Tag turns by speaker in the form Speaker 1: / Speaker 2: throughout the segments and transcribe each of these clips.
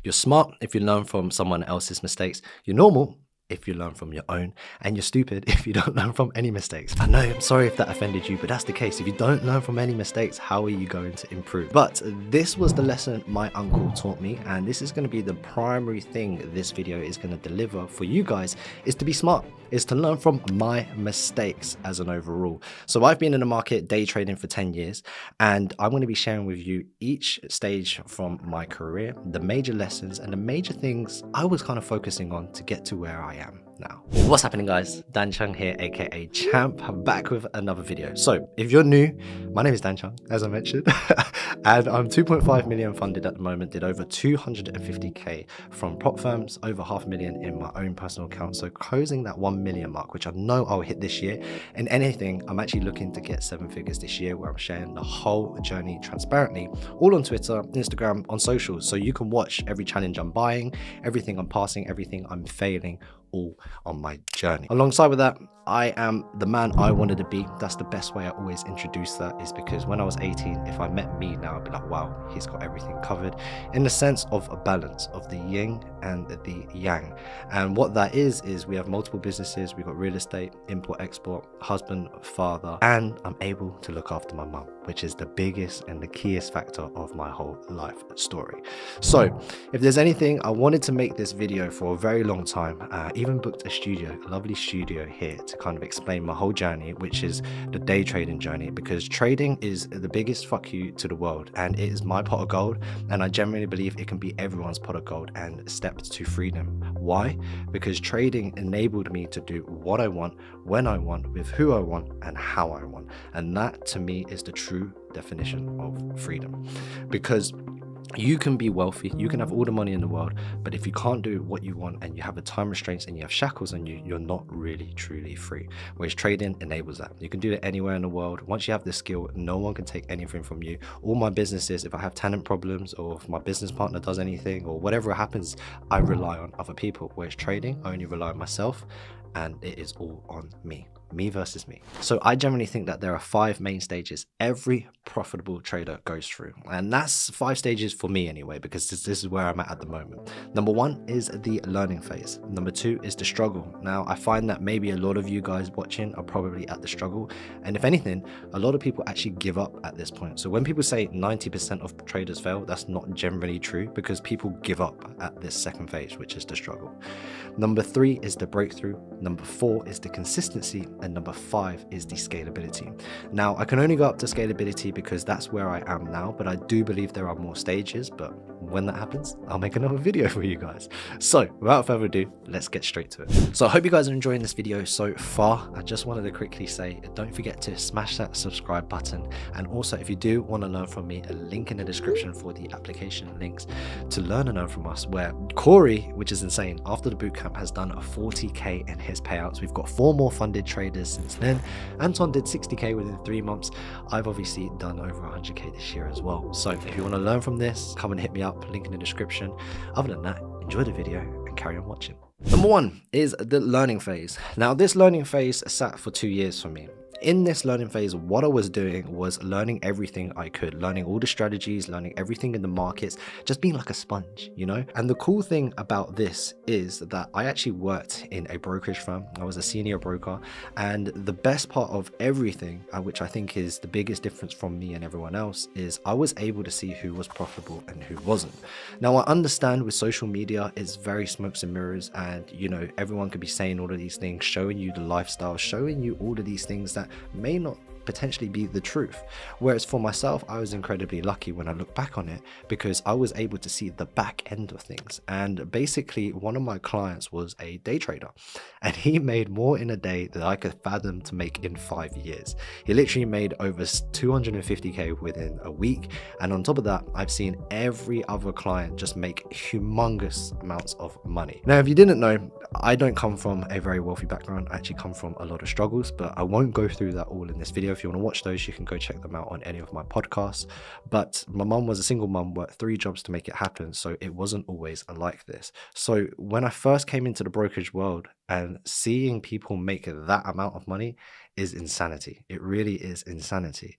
Speaker 1: You're smart if you learn from someone else's mistakes. You're normal if you learn from your own, and you're stupid if you don't learn from any mistakes. I know, I'm sorry if that offended you, but that's the case. If you don't learn from any mistakes, how are you going to improve? But this was the lesson my uncle taught me, and this is going to be the primary thing this video is going to deliver for you guys, is to be smart, is to learn from my mistakes as an overall. So I've been in the market day trading for 10 years, and I'm going to be sharing with you each stage from my career, the major lessons and the major things I was kind of focusing on to get to where I am now. What's happening, guys? Dan Chung here, aka Champ. I'm back with another video. So if you're new, my name is Dan Chung, as I mentioned, and I'm 2.5 million funded at the moment. Did over 250k from prop firms, over 500,000 in my own personal account, so closing that 1 million mark, which I know I'll hit this year. And anything, I'm actually looking to get 7 figures this year, where I'm sharing the whole journey transparently, all on Twitter, Instagram, on socials, so you can watch every challenge I'm buying, everything I'm passing, everything I'm failing, all on my journey. Alongside with that, I am the man I wanted to be. That's the best way I always introduce that, is because when I was 18, if I met me now, I'd be like, wow, he's got everything covered, in the sense of a balance of the yin and the yang. And what that is we have multiple businesses. We've got real estate, import, export, husband, father, and I'm able to look after my mum, which is the biggest and the keyest factor of my whole life story. So if there's anything, I wanted to make this video for a very long time. Even booked a studio, a lovely studio here, to kind of explain my whole journey, which is the day trading journey, because trading is the biggest fuck you to the world, and it is my pot of gold, and I genuinely believe it can be everyone's pot of gold and steps to freedom. Why? Because trading enabled me to do what I want, when I want, with who I want, and how I want. And that to me is the true definition of freedom. Because you can be wealthy, you can have all the money in the world, but if you can't do what you want and you have a time restraints and you have shackles on you, you're not really truly free. Whereas trading enables that. You can do it anywhere in the world. Once you have the skill, no one can take anything from you. All my businesses, if I have tenant problems, or if my business partner does anything, or whatever happens, I rely on other people. Whereas trading, I only rely on myself, and it is all on me versus me. So I generally think that there are 5 main stages every profitable trader goes through, and that's 5 stages for me anyway, because this is where I'm at the moment. Number 1 is the learning phase. Number 2 is the struggle. Now I find that maybe a lot of you guys watching are probably at the struggle, and if anything, a lot of people actually give up at this point. So when people say 90% of traders fail, that's not generally true, because people give up at this second phase, which is the struggle. Number 3 is the breakthrough. Number 4 is the consistency, and number 5 is the scalability. Now I can only go up to scalability because that's where I am now, but I do believe there are more stages, but when that happens, I'll make another video for you guys. So without further ado, let's get straight to it. So I hope you guys are enjoying this video so far. I just wanted to quickly say, don't forget to smash that subscribe button, and also if you do want to learn from me, a link in the description for the application links to learn and learn from us, where Corey, which is insane, after the bootcamp has done a 40k in his payouts. We've got 4 more funded traders since then. Anton did 60k within 3 months. I've obviously done over 100k this year as well. So if you want to learn from this, come and hit me up, link in the description. Other than that, enjoy the video and carry on watching. Number 1 is the learning phase. Now this learning phase sat for 2 years for me. In this learning phase, what I was doing was learning everything I could, learning all the strategies, learning everything in the markets, just being like a sponge, you know? And the cool thing about this is that I actually worked in a brokerage firm. I was a senior broker, and the best part of everything, which I think is the biggest difference from me and everyone else, is I was able to see who was profitable and who wasn't. Now I understand with social media, it's very smokes and mirrors, and you know, everyone could be saying all of these things, showing you the lifestyle, showing you all of these things that may not potentially be the truth. Whereas for myself, I was incredibly lucky when I look back on it, because I was able to see the back end of things. And basically one of my clients was a day trader, and he made more in a day than I could fathom to make in 5 years. He literally made over 250k within a week, and on top of that, I've seen every other client just make humongous amounts of money. Now if you didn't know, I don't come from a very wealthy background. I actually come from a lot of struggles, but I won't go through that all in this video. If you want to watch those, you can go check them out on any of my podcasts. But my mum was a single mum, worked 3 jobs to make it happen, so it wasn't always like this. So when I first came into the brokerage world, and seeing people make that amount of money is insanity. It really is insanity.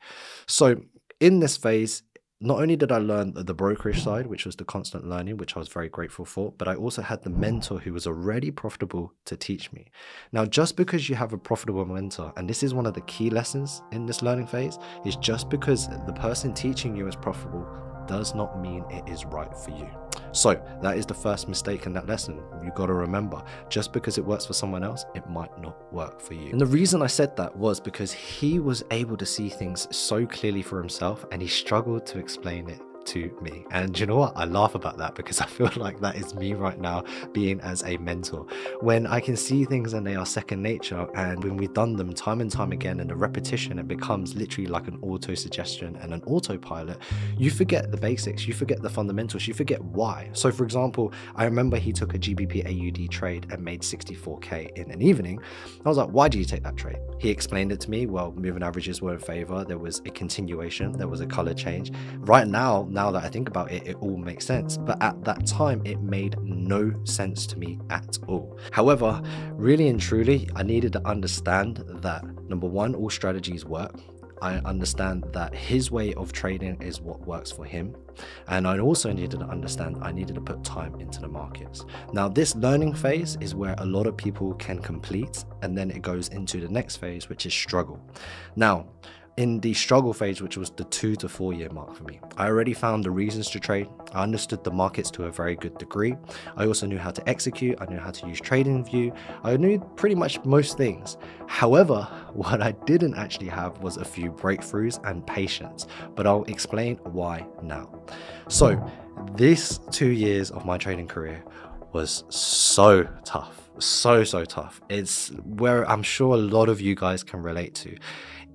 Speaker 1: So in this phase, not only did I learn the brokerage side, which was the constant learning, which I was very grateful for, but I also had the mentor who was already profitable to teach me. Now, just because you have a profitable mentor, and this is one of the key lessons in this learning phase, is just because the person teaching you is profitable does not mean it is right for you. So that is the first mistake in that lesson. You've got to remember, just because it works for someone else, it might not work for you. And the reason I said that was because he was able to see things so clearly for himself, and he struggled to explain it to me. And you know what? I laugh about that because I feel like that is me right now being as a mentor. When I can see things and they are second nature, and when we've done them time and time again, and the repetition, it becomes literally like an auto suggestion and an autopilot, you forget the basics, you forget the fundamentals, you forget why. So for example, I remember he took a GBP AUD trade and made 64k in an evening. I was like, why do you take that trade? He explained it to me. Well, moving averages were in favor, there was a continuation, there was a color change. Right now that I think about it, it all makes sense. But at that time, it made no sense to me at all. However, really and truly, I needed to understand that, number one, all strategies work. I understand that his way of trading is what works for him. And I also needed to understand I needed to put time into the markets. Now, this learning phase is where a lot of people can complete, and then it goes into the next phase, which is struggle. Now, in the struggle phase, which was the 2 to 4 year mark for me, I already found the reasons to trade. I understood the markets to a very good degree. I also knew how to execute. I knew how to use TradingView. I knew pretty much most things. However, what I didn't actually have was a few breakthroughs and patience, but I'll explain why now. So this 2 years of my trading career was so tough, so tough. It's where I'm sure a lot of you guys can relate to.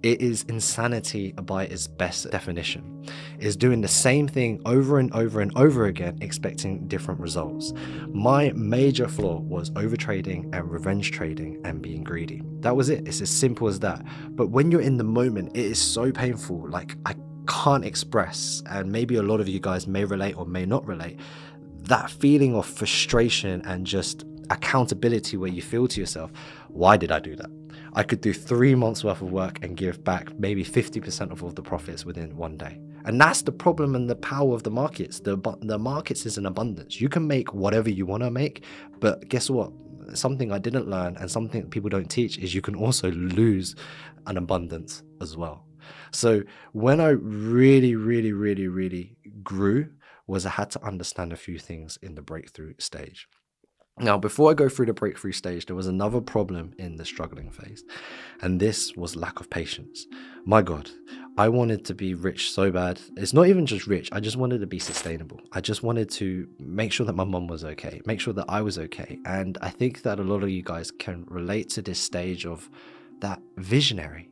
Speaker 1: It is insanity by its best definition. It's doing the same thing over and over and over again, expecting different results. My major flaw was overtrading and revenge trading and being greedy. That was it. It's as simple as that. But when you're in the moment, it is so painful. Like, I can't express, and maybe a lot of you guys may relate or may not relate, that feeling of frustration and just accountability where you feel to yourself, why did I do that? I could do 3 months worth of work and give back maybe 50% of all the profits within one day. And that's the problem and the power of the markets. The markets is an abundance. You can make whatever you want to make, but guess what? Something I didn't learn, and something people don't teach, is you can also lose an abundance as well. So when I really grew, was I had to understand a few things in the breakthrough stage. Now, before I go through the breakthrough stage, there was another problem in the struggling phase, and this was lack of patience. My God, I wanted to be rich so bad. It's not even just rich. I just wanted to be sustainable. I just wanted to make sure that my mum was okay, make sure that I was okay. And I think that a lot of you guys can relate to this stage of that visionary,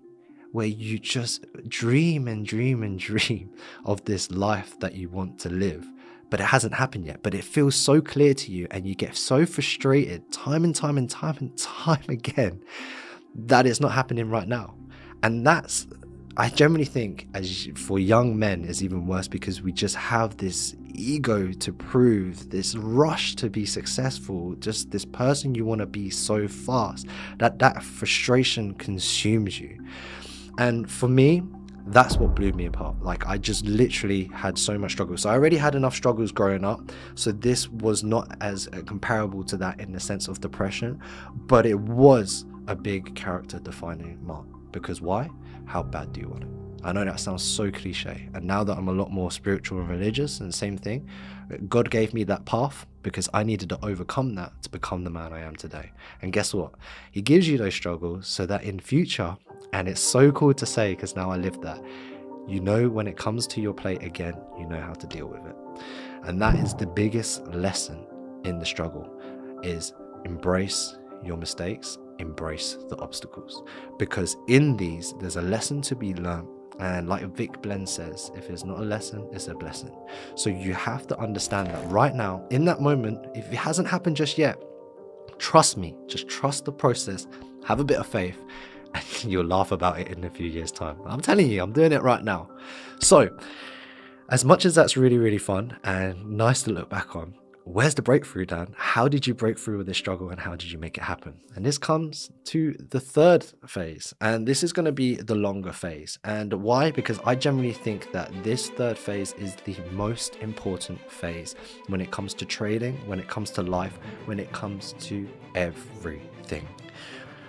Speaker 1: where you just dream and dream and dream of this life that you want to live. But it hasn't happened yet, but it feels so clear to you, and you get so frustrated time and time again that it's not happening right now. And that's, I generally think, as for young men, is even worse, because we just have this ego to prove, this rush to be successful, just this person you want to be so fast that frustration consumes you. And for me, that's what blew me apart. Like, I just literally had so much struggle. So I already had enough struggles growing up, so this was not as comparable to that in the sense of depression, but it was a big character defining mark. Because why? How bad do you want it? I know that sounds so cliche, and now that I'm a lot more spiritual and religious, and same thing, God gave me that path because I needed to overcome that to become the man I am today. And guess what? He gives you those struggles so that in future, and it's so cool to say because now I live that, you know, when it comes to your plate again, you know how to deal with it. And that is the biggest lesson in the struggle, is embrace your mistakes, embrace the obstacles, because in these there's a lesson to be learned. And like Vic Blend says, if it's not a lesson, it's a blessing. So you have to understand that right now, in that moment, if it hasn't happened just yet, trust me, just trust the process, have a bit of faith, and you'll laugh about it in a few years' time. I'm telling you, I'm doing it right now. So as much as that's really fun and nice to look back on, where's the breakthrough, Dan? How did you break through with this struggle and how did you make it happen? And this comes to the third phase, and this is going to be the longer phase. And why? Because I generally think that this third phase is the most important phase when it comes to trading, when it comes to life, when it comes to everything.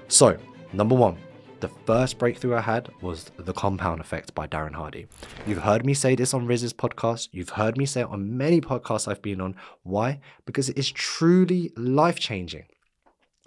Speaker 1: So, number one, the first breakthrough I had was The Compound Effect by Darren Hardy. You've heard me say this on Riz's podcast. You've heard me say it on many podcasts I've been on. Why? Because it is truly life-changing.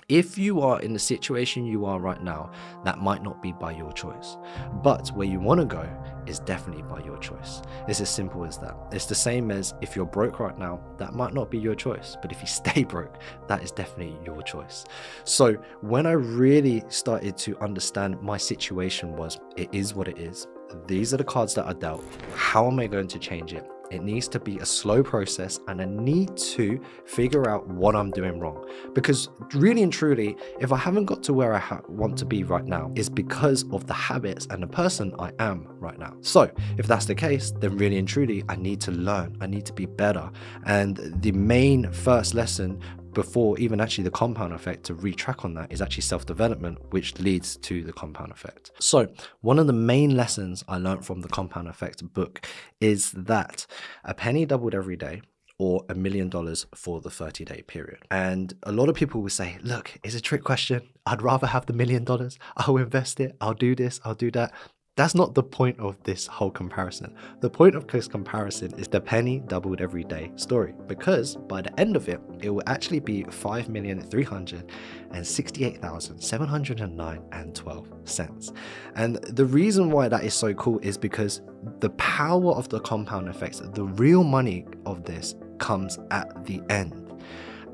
Speaker 1: If you are in the situation you are right now, that might not be by your choice. But where you want to go is definitely by your choice. It's as simple as that. It's the same as if you're broke right now, that might not be your choice. But if you stay broke, that is definitely your choice. So when I really started to understand my situation was, it is what it is. These are the cards that are dealt. How am I going to change it? It needs to be a slow process, and I need to figure out what I'm doing wrong. Because really and truly, if I haven't got to where I want to be right now, it's because of the habits and the person I am right now. So if that's the case, then really and truly, I need to learn. I need to be better. And the main first lesson before even actually the compound effect to retrack on that is actually self-development, which leads to the compound effect. So one of the main lessons I learned from the compound effect book is that a penny doubled every day, or $1 million for the 30-day period. And a lot of people will say, look, it's a trick question. I'd rather have the $1 million. I'll invest it. I'll do this. I'll do that. That's not the point of this whole comparison. The point of this comparison is the penny doubled every day story, because by the end of it, it will actually be 5,368,709.12. And the reason why that is so cool is because the power of the compound effects, the real money of this comes at the end.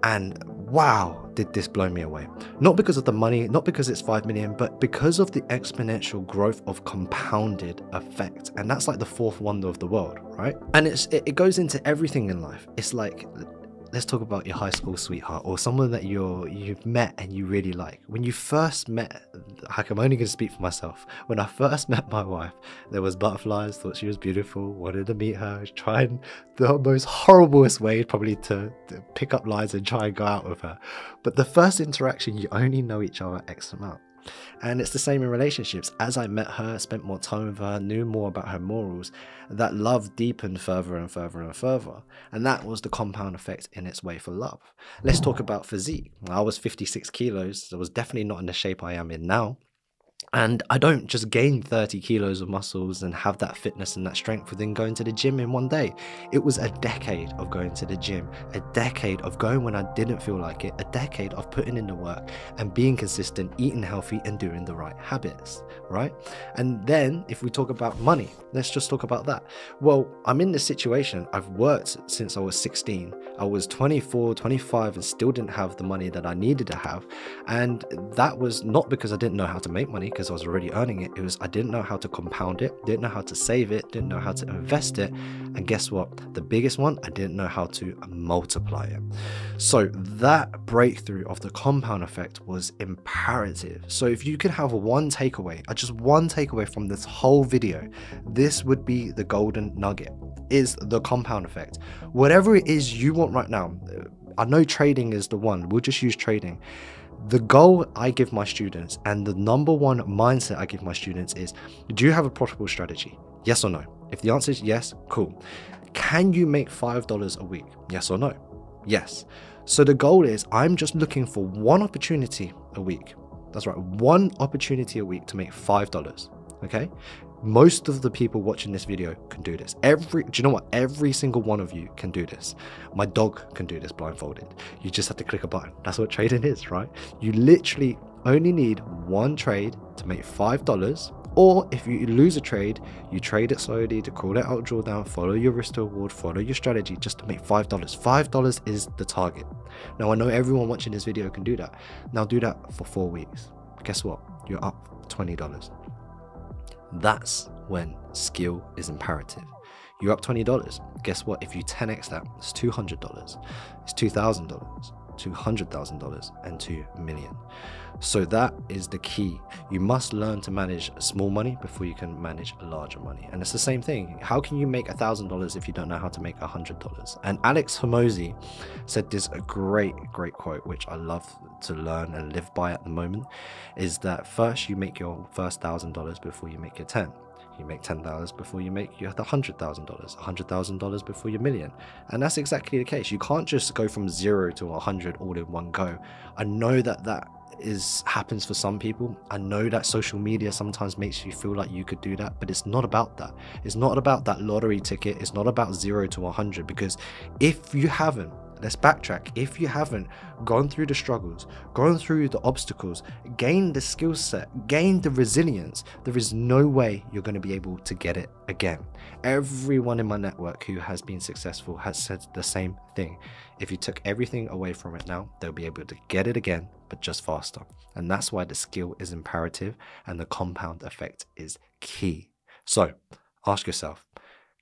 Speaker 1: And wow, did this blow me away. Not because of the money, not because it's 5 million, but because of the exponential growth of compounded effect. And that's like the fourth wonder of the world, right? And it goes into everything in life. It's like, let's talk about your high school sweetheart or someone that you've met and you really like. When you first met, I'm only going to speak for myself. When I first met my wife, there was butterflies, thought she was beautiful, wanted to meet her, tried the most horriblest way probably to pick up lies and try and go out with her. But the first interaction, you only know each other X amount. And it's the same in relationships. As I met her, spent more time with her, knew more about her morals, that love deepened further and further and further. And that was the compound effect in its way for love. Let's talk about physique. I was 56 kilos. I was definitely not in the shape I am in now. And I don't just gain 30 kilos of muscles and have that fitness and that strength within going to the gym in one day. It was a decade of going to the gym, a decade of going when I didn't feel like it, a decade of putting in the work and being consistent, eating healthy and doing the right habits, right? And then if we talk about money, let's just talk about that. Well, I'm in this situation. I've worked since I was 16. I was 24, 25 and still didn't have the money that I needed to have. And that was not because I didn't know how to make money, because I was already earning it. It was I didn't know how to compound it, didn't know how to save it, didn't know how to invest it, and guess what? The biggest one, I didn't know how to multiply it. So that breakthrough of the compound effect was imperative. So if you could have one takeaway, just one takeaway from this whole video, this would be the golden nugget, is the compound effect. Whatever it is you want right now, I know trading is the one, we'll just use trading. The goal I give my students and the number one mindset I give my students is, do you have a profitable strategy? Yes or no? If the answer is yes, cool. Can you make $5 a week? Yes or no? Yes. So the goal is, I'm just looking for one opportunity a week. That's right, one opportunity a week to make $5, okay? Most of the people watching this video can do this. Do you know what? Every single one of you can do this. My dog can do this blindfolded. You just have to click a button. That's what trading is, right? You literally only need one trade to make $5. Or if you lose a trade, you trade it slowly to call it out, draw down, follow your risk to reward, follow your strategy just to make $5. $5 is the target. Now I know everyone watching this video can do that. Now do that for 4 weeks. Guess what? You're up $20. That's when skill is imperative. You're up $20. Guess what? If you 10x that, it's $200. It's $2,000. to $100,000 and to $1 million. So that is the key. You must learn to manage small money before you can manage larger money. And it's the same thing. How can you make $1,000 if you don't know how to make $100? And Alex Hormozi said this great quote, which I love to learn and live by at the moment, is that first you make your first $1,000 before you make your 10. You make $10,000 before you make your $100,000, $100,000 before your million. And that's exactly the case. You can't just go from 0 to 100 all in one go. I know that happens for some people. I know that social media sometimes makes you feel like you could do that, but it's not about that. It's not about that lottery ticket. It's not about 0 to 100, because if you haven't, let's backtrack. If you haven't gone through the struggles, gone through the obstacles, gained the skill set, gained the resilience, there is no way you're going to be able to get it again. Everyone in my network who has been successful has said the same thing. If you took everything away from it now, they'll be able to get it again, but just faster. And that's why the skill is imperative and the compound effect is key. So ask yourself,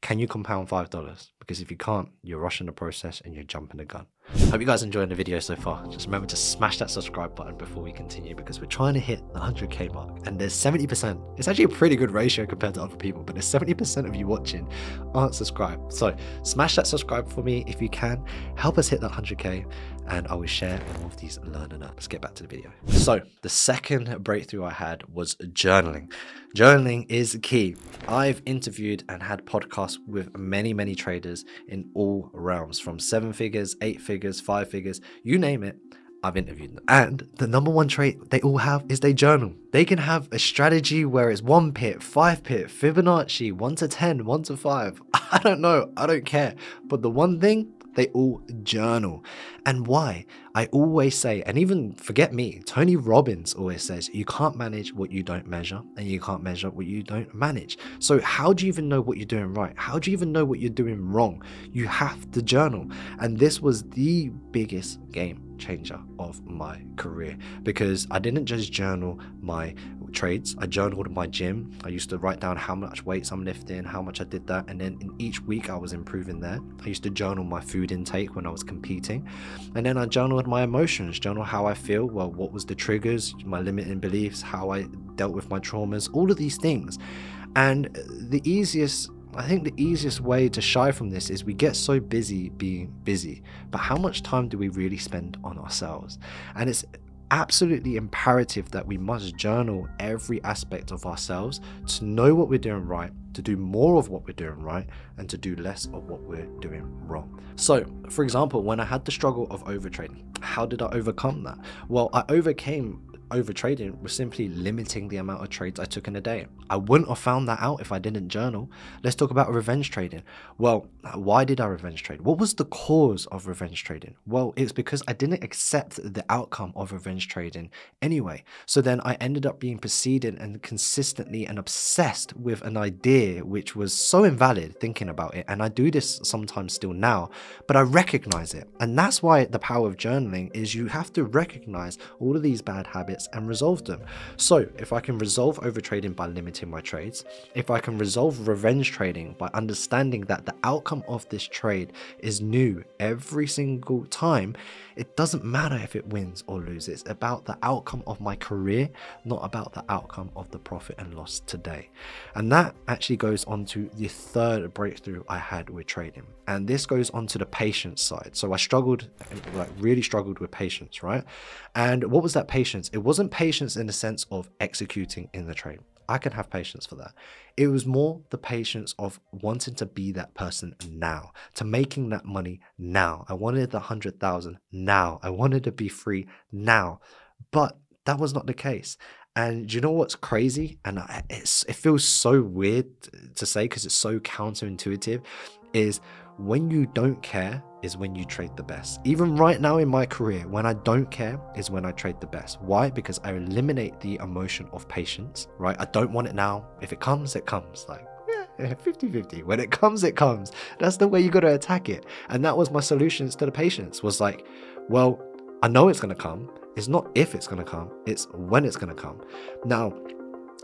Speaker 1: can you compound $5? Because if you can't, you're rushing the process and you're jumping the gun. Hope you guys enjoyed the video so far. Just remember to smash that subscribe button before we continue, because we're trying to hit the 100K mark, and there's 70%. It's actually a pretty good ratio compared to other people, but there's 70% of you watching aren't subscribed. So smash that subscribe for me if you can. Help us hit that 100K, and I will share more of these learning apps. Let's get back to the video. So the second breakthrough I had was journaling. Journaling is key. I've interviewed and had podcasts with many traders in all realms, from 7 figures, 8 figures, 5 figures, you name it. I've interviewed them. And the number one trait they all have is they journal. They can have a strategy where it's 1 pip, 5 pip, Fibonacci, 1 to 10, 1 to 5. I don't know. I don't care. But the one thing, they all journal. And why? I always say, and even forget me, Tony Robbins always says, you can't manage what you don't measure, and you can't measure what you don't manage. So how do you even know what you're doing right? How do you even know what you're doing wrong? You have to journal. And this was the biggest game changer of my career, because I didn't just journal my trades, I journaled my gym. I used to write down how much weights I'm lifting, how much I did that, and then in each week I was improving there. I used to journal my food intake when I was competing, and then I journaled my emotions, journal how I feel, well, what was the triggers, my limiting beliefs, how I dealt with my traumas, all of these things. And I think the easiest way to shy from this is we get so busy being busy, but how much time do we really spend on ourselves? And it's absolutely imperative that we must journal every aspect of ourselves to know what we're doing right, to do more of what we're doing right, and to do less of what we're doing wrong. So, for example, when I had the struggle of overtrading, how did I overcome that? Well, I overcame overtrading was simply limiting the amount of trades I took in a day. I wouldn't have found that out if I didn't journal. Let's talk about revenge trading. Well, why did I revenge trade? What was the cause of revenge trading? Well, it's because I didn't accept the outcome of revenge trading anyway. So then I ended up being preceded and consistently and obsessed with an idea which was so invalid thinking about it. And I do this sometimes still now, but I recognize it. And that's why the power of journaling is you have to recognize all of these bad habits and resolve them. So if I can resolve overtrading by limiting my trades, if I can resolve revenge trading by understanding that the outcome of this trade is new every single time, it doesn't matter if it wins or loses. It's about the outcome of my career, not about the outcome of the profit and loss today. And that actually goes on to the third breakthrough I had with trading. And this goes on to the patience side. So I struggled, like really struggled with patience, right? And what was that patience? It wasn't patience in the sense of executing in the trade. I can have patience for that. It was more the patience of wanting to be that person now, to making that money now. I wanted the 100,000 now. I wanted to be free now, but that was not the case. And do you know what's crazy? And it feels so weird to say because it's so counterintuitive, is when you don't care is when you trade the best. Even right now in my career, when I don't care is when I trade the best. Why? Because I eliminate the emotion of patience, right? I don't want it now. If it comes, it comes. Like, yeah, 50-50. When it comes, it comes. That's the way you got to attack it. And that was my solution to the patience, was like, well, I know it's going to come. It's not if it's going to come, it's when it's going to come. Now,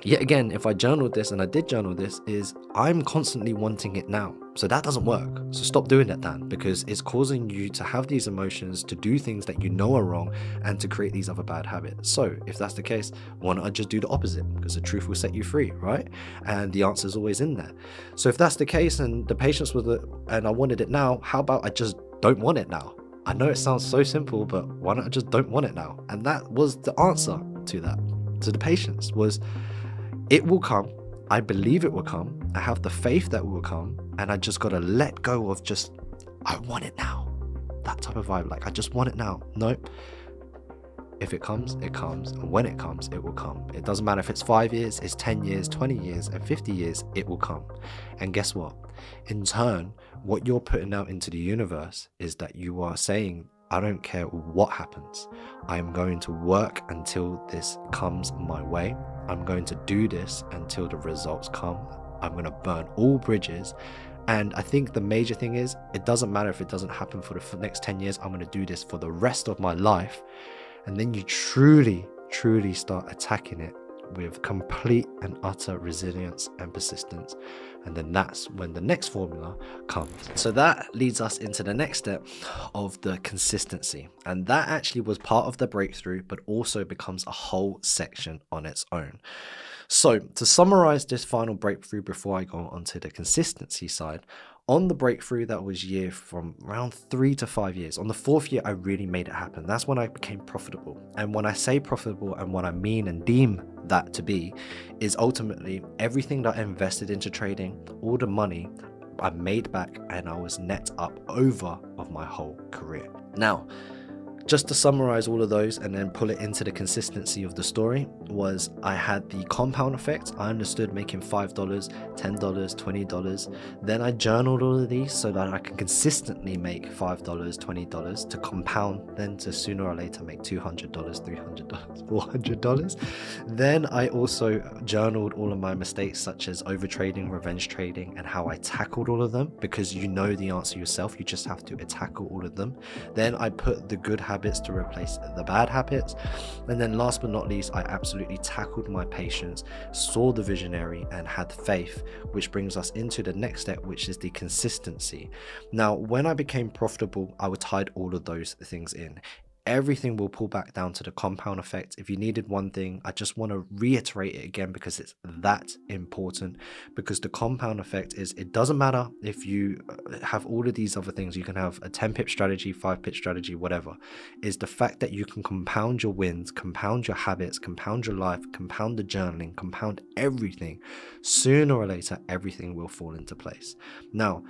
Speaker 1: yet again, if I journaled this, and I did journal this, is I'm constantly wanting it now. So that doesn't work. So stop doing that, Dan, because it's causing you to have these emotions, to do things that you know are wrong, and to create these other bad habits. So if that's the case, why not I just do the opposite? Because the truth will set you free, right? And the answer is always in there. So if that's the case and the patience was and I wanted it now, how about I just don't want it now? I know it sounds so simple, but why not I just don't want it now? And that was the answer to that. So the patience was, it will come. I believe it will come. I have the faith that it will come. And I just got to let go of just, I want it now. That type of vibe. Like, I just want it now. Nope. If it comes, it comes. And when it comes, it will come. It doesn't matter if it's 5 years, it's 10 years, 20 years, and 50 years, it will come. And guess what? In turn, what you're putting out into the universe is that you are saying, I don't care what happens. I am going to work until this comes my way. I'm going to do this until the results come. I'm going to burn all bridges. And I think the major thing is, it doesn't matter if it doesn't happen for the next 10 years. I'm going to do this for the rest of my life. And then you truly start attacking it with complete and utter resilience and persistence. And then that's when the next formula comes. So that leads us into the next step of the consistency. And that actually was part of the breakthrough, but also becomes a whole section on its own. So to summarize this final breakthrough before I go on to the consistency side, on the breakthrough, that was from around 3 to 5 years. On the 4th year, I really made it happen. That's when I became profitable. And when I say profitable, and what I mean and deem that to be, is ultimately everything that I invested into trading, all the money I made back, and I was net up over of my whole career. Now, just to summarize all of those and then pull it into the consistency of the story, was I had the compound effect. I understood making $5, $10, $20. Then I journaled all of these so that I can consistently make $5, $20 to compound, then to sooner or later make $200, $300, $400. Then I also journaled all of my mistakes, such as overtrading, revenge trading, and how I tackled all of them, because you know the answer yourself. You just have to tackle all of them. Then I put the good habits to replace the bad habits. And then last but not least, I absolutely tackled my patience, saw the visionary, and had faith, which brings us into the next step, which is the consistency. Now, when I became profitable, I tied all of those things in. Everything will pull back down to the compound effect. If you needed one thing, I just want to reiterate it again, because it's that important. Because the compound effect is, it doesn't matter if you have all of these other things. You can have a 10 pip strategy, 5 pip strategy, whatever. Is the fact that you can compound your wins, compound your habits, compound your life, compound the journaling, compound everything. Sooner or later, everything will fall into place. Now,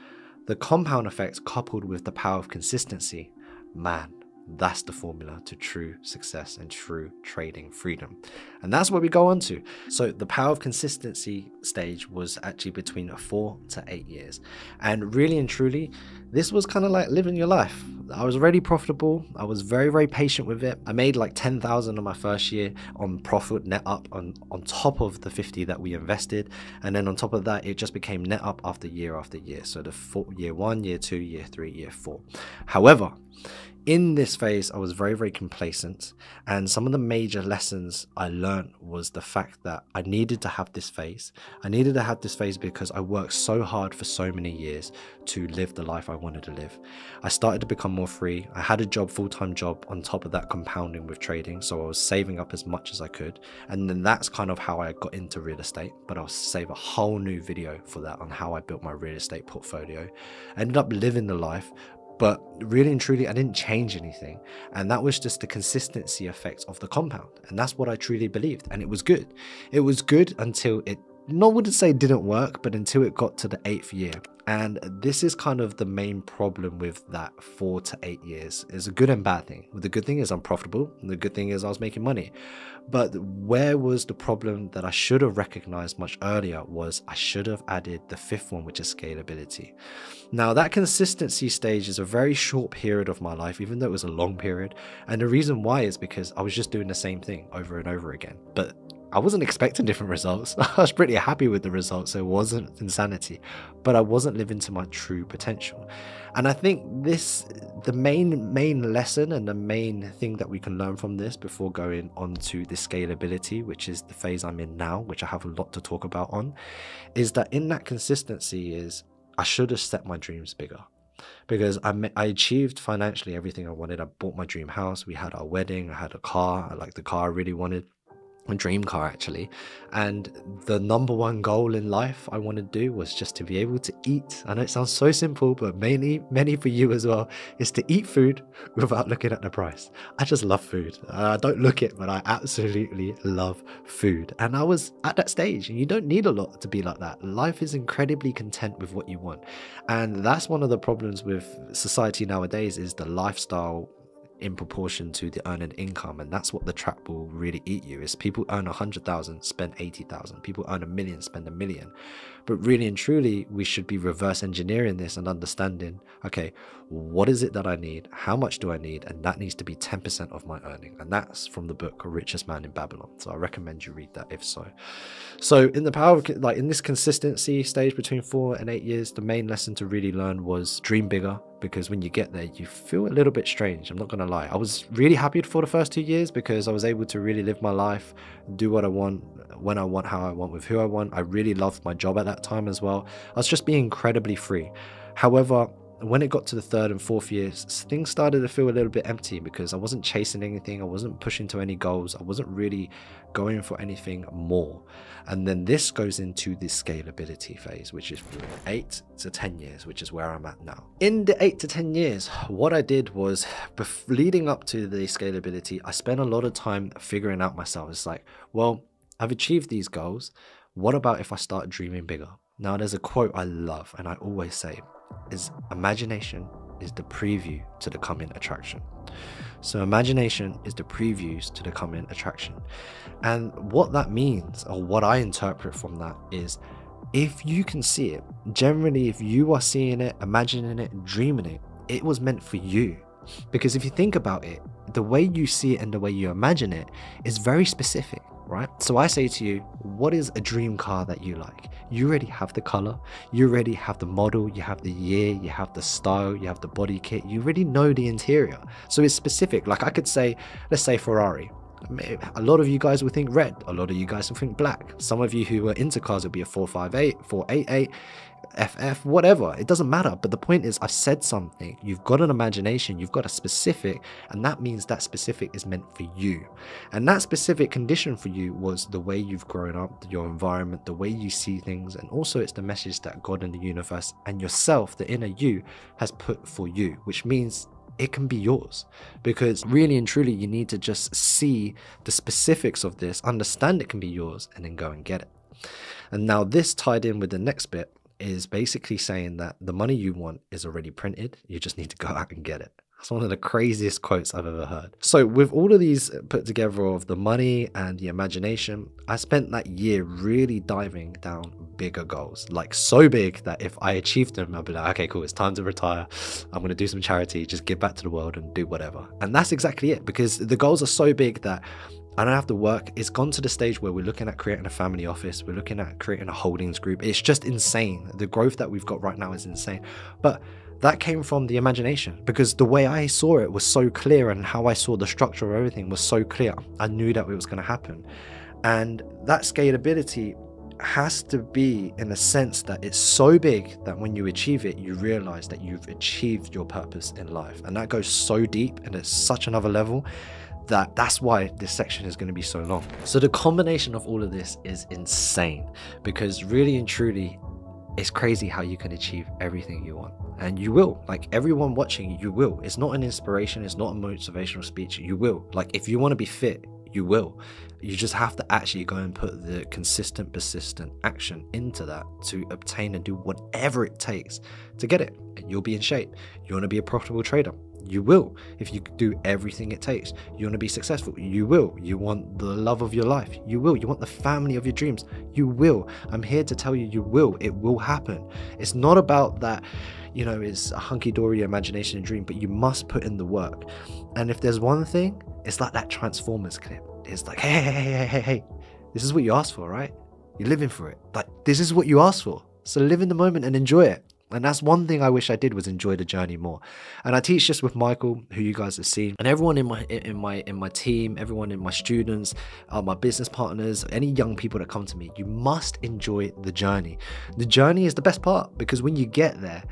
Speaker 1: the compound effect coupled with the power of consistency, man, that's the formula to true success and true trading freedom. And that's what we go on to. So the power of consistency stage was actually between 4 to 8 years. And really and truly, this was kind of like living your life. I was already profitable. I was very patient with it. I made like 10,000 on my first year on profit, net up on top of the 50 that we invested. And then on top of that, it just became net up after year. So the year 1, year 2, year 3, year 4. However, in this phase, I was very complacent, and some of the major lessons I learned was the fact that I needed to have this phase. I needed to have this phase because I worked so hard for so many years to live the life I wanted to live. I started to become more free. I had a job, full-time job, on top of that compounding with trading, so I was saving up as much as I could. And then that's kind of how I got into real estate, but I'll save a whole new video for that on how I built my real estate portfolio. I ended up living the life, but really and truly, I didn't change anything. And that was just the consistency effect of the compound. And that's what I truly believed. And it was good. It was good until it, I wouldn't say it didn't work, but until it got to the 8th year. And this is kind of the main problem with that 4 to 8 years. It's a good and bad thing. The good thing is I'm profitable. And the good thing is I was making money. But where was the problem that I should have recognized much earlier was I should have added the 5th one, which is scalability. Now, that consistency stage is a very short period of my life, even though it was a long period. And the reason why is because I was just doing the same thing over and over again. But I wasn't expecting different results. I was pretty happy with the results. So it wasn't insanity, but I wasn't living to my true potential. And I think the main lesson and the main thing that we can learn from this before going on to the scalability, which is the phase I'm in now, which I have a lot to talk about on, is that in that consistency is I should have set my dreams bigger, because I achieved financially everything I wanted. I bought my dream house. We had our wedding. I had a car, like the car I really wanted. A dream car, actually. And the number one goal in life I want to do was just to be able to eat. I know it sounds so simple, but many for you as well, is to eat food without looking at the price. I just love food. I don't look it, but I absolutely love food. And I was at that stage, and you don't need a lot to be like that. Life is incredibly content with what you want. And that's one of the problems with society nowadays, is the lifestyle in proportion to the earned income. And that's what the trap will really eat you, is people earn 100,000, spend 80,000. People earn 1 million, spend 1 million. But really and truly, we should be reverse engineering this and understanding, okay, what is it that I need? How much do I need? And that needs to be 10% of my earning. And that's from the book Richest Man in Babylon. So I recommend you read that if so. So in the power of, like, in this consistency stage between 4 and 8 years, the main lesson to really learn was dream bigger. Because when you get there, you feel a little bit strange. I'm not going to lie. I was really happy for the first 2 years, because I was able to really live my life, do what I want, when I want, how I want, with who I want. I really loved my job at that time as well. I was just being incredibly free. However, when it got to the 3rd and 4th years, things started to feel a little bit empty, because I wasn't chasing anything. I wasn't pushing to any goals. I wasn't really going for anything more. And then this goes into the scalability phase, which is from 8 to 10 years, which is where I'm at now. In the 8 to 10 years, what I did was, leading up to the scalability, I spent a lot of time figuring out myself. It's like, well, I've achieved these goals. What about if I start dreaming bigger? Now, there's a quote I love, and I always say, is imagination is the preview to the coming attraction. So imagination is the previews to the coming attraction. And what that means, or what I interpret from that, is if you can see it, generally, if you are seeing it, imagining it, dreaming it, it was meant for you. Because if you think about it, the way you see it and the way you imagine it is very specific, right? So I say to you, what is a dream car that you like? You already have the color, you already have the model, you have the year, you have the style, you have the body kit, you already know the interior. So it's specific. Like I could say, let's say Ferrari. A lot of you guys will think red, a lot of you guys will think black. Some of you who are into cars will be a 458, 488, FF, whatever. It doesn't matter. But the point is, I've said something. You've got an imagination, you've got a specific, and that means that specific is meant for you. And that specific condition for you was the way you've grown up, your environment, the way you see things, and also it's the message that God and the universe and yourself, the inner you, has put for you, which means it can be yours. Because really and truly, you need to just see the specifics of this, understand it can be yours, and then go and get it. And now this tied in with the next bit is basically saying that the money you want is already printed. You just need to go out and get it. That's one of the craziest quotes I've ever heard. So with all of these put together of the money and the imagination, I spent that year really diving down bigger goals, like so big that if I achieved them, I'll be like, okay, cool, it's time to retire. I'm going to do some charity, just give back to the world and do whatever. And that's exactly it, because the goals are so big that I don't have to work. It's gone to the stage where we're looking at creating a family office. We're looking at creating a holdings group. It's just insane. The growth that we've got right now is insane. But that came from the imagination, because the way I saw it was so clear, and how I saw the structure of everything was so clear. I knew that it was going to happen. And that scalability has to be in a sense that it's so big that when you achieve it, you realize that you've achieved your purpose in life. And that goes so deep, and it's such another level that's why this section is going to be so long. So the combination of all of this is insane, because really and truly, it's crazy how you can achieve everything you want. And you will. Like, everyone watching, you will. It's not an inspiration, it's not a motivational speech. You will. Like, if you want to be fit, you will. You just have to actually go and put the consistent, persistent action into that to obtain and do whatever it takes to get it. And you'll be in shape. You want to be a profitable trader, you will. If you do everything it takes. You want to be successful, you will. You want the love of your life, you will. You want the family of your dreams, you will. I'm here to tell you, you will. It will happen. It's not about that, you know, it's a hunky-dory imagination and dream, but you must put in the work. And if there's one thing, it's like that Transformers clip. It's like, hey, this is what you asked for, right? You're living for it. Like, this is what you asked for. So live in the moment and enjoy it. And that's one thing I wish I did, was enjoy the journey more. And I teach this with Michael, who you guys have seen, and everyone in my team, everyone in my students, my business partners, any young people that come to me. You must enjoy the journey. The journey is the best part, because when you get there,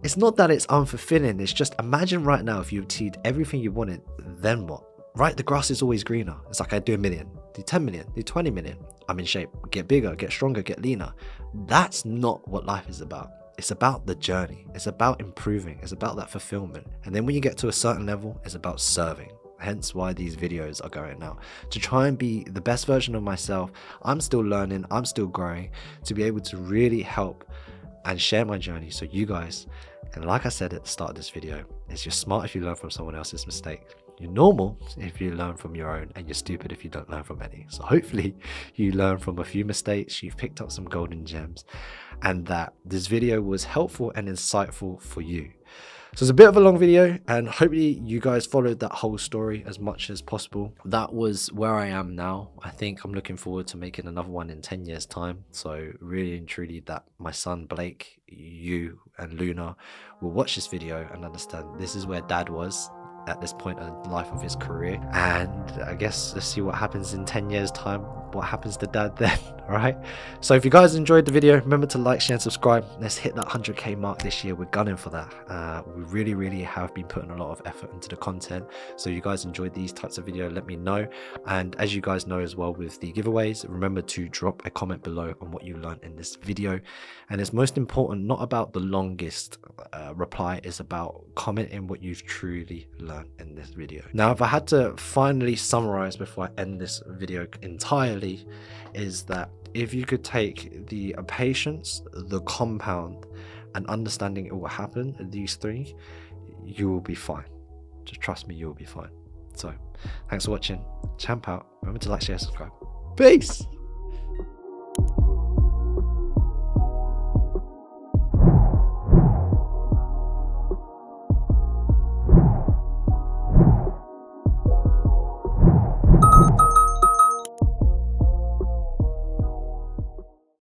Speaker 1: it's not that it's unfulfilling. It's just, imagine right now if you achieved everything you wanted, then what? Right? The grass is always greener. It's like, I do 1 million, do 10 million, do 20 million. I'm in shape, get bigger, get stronger, get leaner. That's not what life is about. It's about the journey. It's about improving. It's about that fulfillment. And then when you get to a certain level, it's about serving. Hence why these videos are going out, to try and be the best version of myself. I'm still learning, I'm still growing, to be able to really help and share my journey, so you guys, and like I said at the start of this video, is you're smart if you learn from someone else's mistake. You're normal if you learn from your own, and you're stupid if you don't learn from any. So hopefully you learn from a few mistakes, you've picked up some golden gems, and that this video was helpful and insightful for you. So it's a bit of a long video, and hopefully you guys followed that whole story as much as possible. That was where I am now. I think I'm looking forward to making another one in 10 years time. So really and truly, that my son Blake, you and Luna will watch this video and understand this is where dad was at this point in the life of his career. And I guess let's see what happens in 10 years time, what happens to dad then. Right? So if you guys enjoyed the video, remember to like, share and subscribe. Let's hit that 100k mark this year. We're gunning for that. We really have been putting a lot of effort into the content. So you guys enjoyed these types of videos, let me know. And as you guys know as well, with the giveaways, remember to drop a comment below on what you learned in this video. And it's most important, not about the longest reply, is about commenting what you've truly learned in this video. Now, if I had to finally summarize before I end this video entirely, is that if you could take the patience, the compound, and understanding it will happen, these three, you will be fine. Just trust me, you will be fine. So thanks for watching. Champ out. Remember to like, share, subscribe. Peace.